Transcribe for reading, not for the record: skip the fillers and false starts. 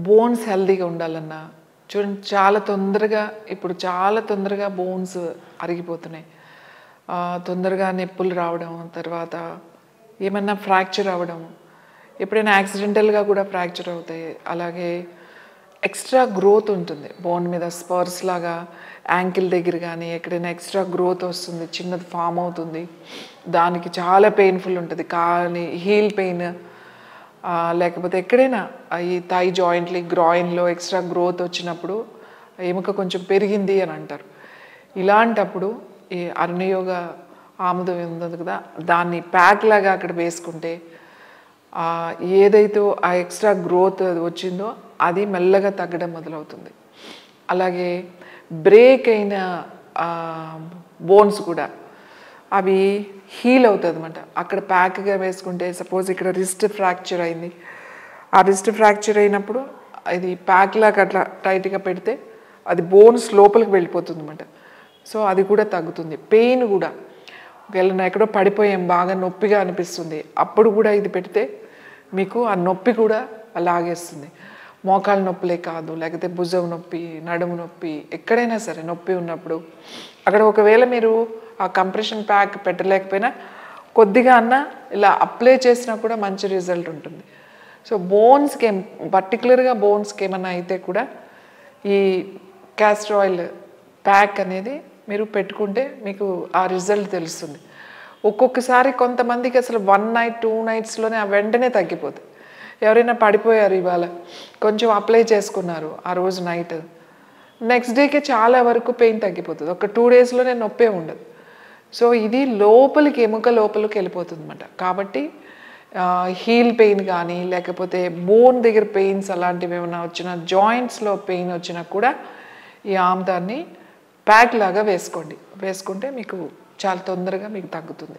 Bones హెల్తీగా ఉండాలన్నా చూడండి ఇప్పుడు చాలా తొందరగా బోన్స్ అరిగిపోతున్నాయి. తొందరగా నొప్పులు రావడం, తర్వాత ఏమన్నా ఫ్రాక్చర్ అవ్వడం, ఎప్పుడైనా యాక్సిడెంటల్గా కూడా ఫ్రాక్చర్ అవుతాయి. అలాగే ఎక్స్ట్రా గ్రోత్ ఉంటుంది బోన్ మీద, స్పర్స్ లాగా యాంకిల్ దగ్గర కానీ ఎక్కడైనా ఎక్స్ట్రా గ్రోత్ వస్తుంది, చిన్నది ఫామ్ అవుతుంది. దానికి చాలా పెయిన్ఫుల్ ఉంటుంది. కానీ హీల్ పెయిన్, లేకపోతే ఎక్కడైనా ఈ థై జాయింట్లు, గ్రాయిన్లో ఎక్స్ట్రా గ్రోత్ వచ్చినప్పుడు ఎముక కొంచెం పెరిగింది అని అంటారు. ఇలాంటప్పుడు ఈ అరుణయోగ ఆముదం ఉంది కదా, దాన్ని ప్యాక్ లాగా అక్కడ వేసుకుంటే ఏదైతే ఆ ఎక్స్ట్రా గ్రోత్ వచ్చిందో అది మెల్లగా తగ్గడం మొదలవుతుంది. అలాగే బ్రేక్ అయిన బోన్స్ కూడా అవి హీల్ అవుతుంది అన్నమాట. అక్కడ ప్యాక్గా వేసుకుంటే సపోజ్ ఇక్కడ రిస్ట్ ఫ్రాక్చర్ అయింది, ఆ రిస్ట్ ఫ్రాక్చర్ అయినప్పుడు అది ప్యాక్ లాగా అట్లా టైట్గా పెడితే అది బోన్స్ లోపలికి వెళ్ళిపోతుంది అన్నమాట. సో అది కూడా తగ్గుతుంది. పెయిన్ కూడా ఒకవేళ ఎక్కడో పడిపోయాం, బాగా నొప్పిగా అనిపిస్తుంది, అప్పుడు కూడా ఇది పెడితే మీకు ఆ నొప్పి కూడా లాగేస్తుంది. మోకాళ్ళ నొప్పులే కాదు, లేకపోతే భుజం నొప్పి, నడుము నొప్పి, ఎక్కడైనా సరే నొప్పి ఉన్నప్పుడు అక్కడ ఒకవేళ మీరు ఆ కంప్రెషన్ ప్యాక్ పెట్టలేకపోయినా కొద్దిగా అన్నా ఇలా అప్లై చేసినా కూడా మంచి రిజల్ట్ ఉంటుంది. సో బోన్స్కి పర్టికులర్గా బోన్స్కి ఏమన్నా అయితే కూడా ఈ క్యాస్టర్ ఆయిల్ ప్యాక్ అనేది మీరు పెట్టుకుంటే మీకు ఆ రిజల్ట్ తెలుస్తుంది. ఒక్కొక్కసారి కొంతమందికి అసలు 1 నైట్ 2 నైట్స్లోనే ఆ వెంటనే తగ్గిపోతుంది. ఎవరైనా పడిపోయారు, ఇవాళ కొంచెం అప్లై చేసుకున్నారు ఆ రోజు నైట్, నెక్స్ట్ డేకి చాలా వరకు పెయిన్ తగ్గిపోతుంది. ఒక 2 డేస్లోనే నొప్పే ఉండదు. సో ఇది లోపలికి ఎముక లోపలికి వెళ్ళిపోతుంది అన్నమాట. కాబట్టి హీల్ పెయిన్ కానీ లేకపోతే బోన్ దగ్గర పెయిన్స్ అలాంటివి ఏమైనా వచ్చినా, జాయింట్స్లో పెయిన్ వచ్చినా కూడా ఈ ఆముదాన్ని ప్యాక్ లాగా వేసుకుంటే మీకు చాలా తొందరగా మీకు తగ్గుతుంది.